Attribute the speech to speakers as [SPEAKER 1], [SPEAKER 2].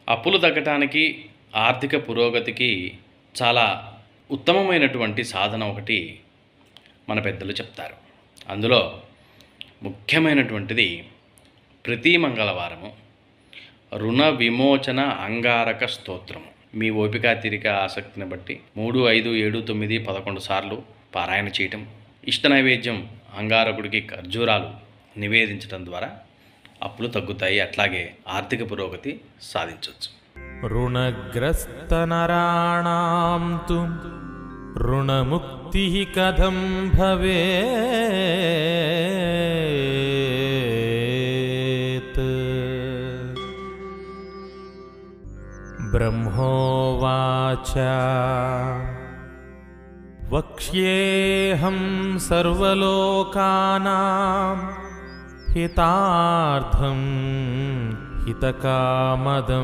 [SPEAKER 1] అప్పులు తగ్గటానికి, ఆర్థిక పురోగతికి చాలా ఉత్తమమైనటువంటి సాధన ఒకటి మన పెద్దలు చెప్తారు. అందులో ముఖ్యమైనటువంటిది ప్రతి మంగళవారము రుణ విమోచన అంగారక స్తోత్రము. మీ ఓపిక, తీరిక, ఆసక్తిని బట్టి 3, 5, 7, 9, 11 సార్లు పారాయణ చేయటం, ఇష్ట నైవేద్యం అంగారకుడికి ఖర్జూరాలు నివేదించడం ద్వారా అప్పులు తగ్గుతాయి. అట్లాగే ఆర్థిక పురోగతి సాధించవచ్చు.
[SPEAKER 2] రుణగ్రస్త నరాణాం తు రుణముక్తి కథం భవేత్. బ్రహ్మోవాచ వక్ష్యేహం సర్వలోకానాం హితార్థం హితకామదం.